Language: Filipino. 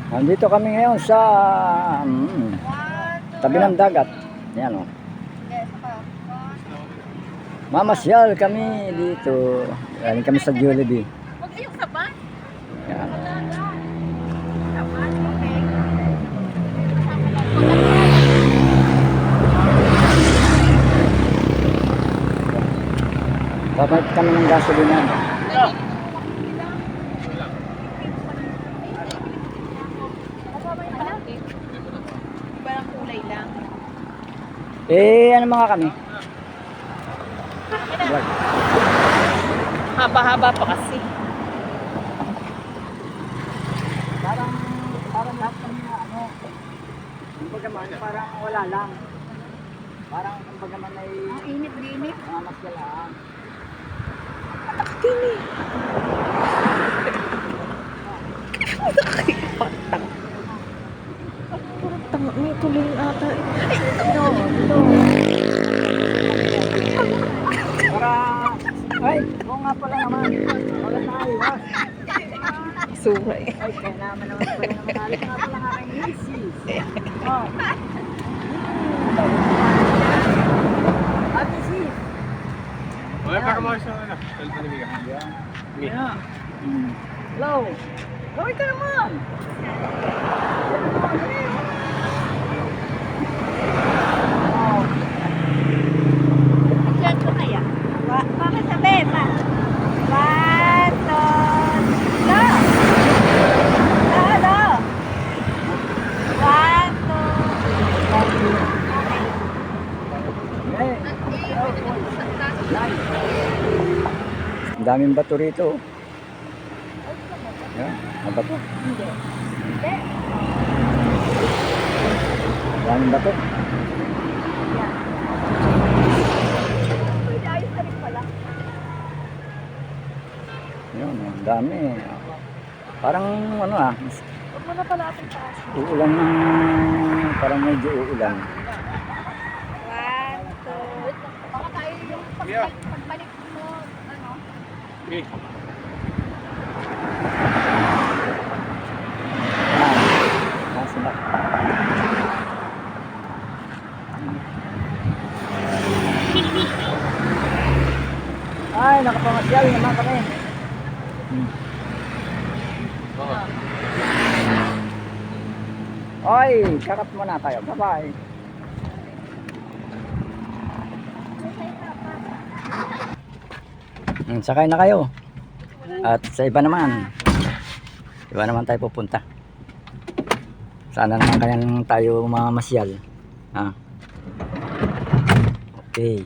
Nandito kami ngayon sa tabi ng dagat. Yan o. Mamasyal kami dito. Galing kami sa Jollibee. Huwag kayong sabat. Yan. Sabat, okay. Papalit kami ng gasolina. Parang kulay lang. Ano mga kami? Vlog. Haba-haba pa kasi. Parang lahat kami na kumbaga man, parang wala lang. Parang kumbaga man ay Init-init. mamasyal lang. Tini. Tanga, may tuloy ata. Ay, oo nga pala naman. Wala na iwas. Sura eh. Ay, kaya naman pala naman. Alis nga pala nga kay Macy's. Oh. Ate sis. Oye, para mo sa ano? Telepon ni Mika. Mi. Yeah. Hello. Gawin ka naman. Diyan ko kaya? Baka sabi pa. One, two, go! Go! One, two. Okay. Ang daming bato rito. Yan, ang bato. Hindi. Ang daming bato. Pwede ayos na rin pala. Yan, ang dami. Parang Huwag mo na pala ating taas. uulan ng, parang medyo uulan. One, two. Baka tayo yung Yeah. pagbalik mo, ano? Mi. Sila. Ay, nakapamasyal naman kami. Oo. Ay, kakat muna tayo. Bye-bye. Sakay na kayo. At sa iba naman. Iba naman tayo pupunta. Sana naman kayang tayo mamasyal. Ha? Okay.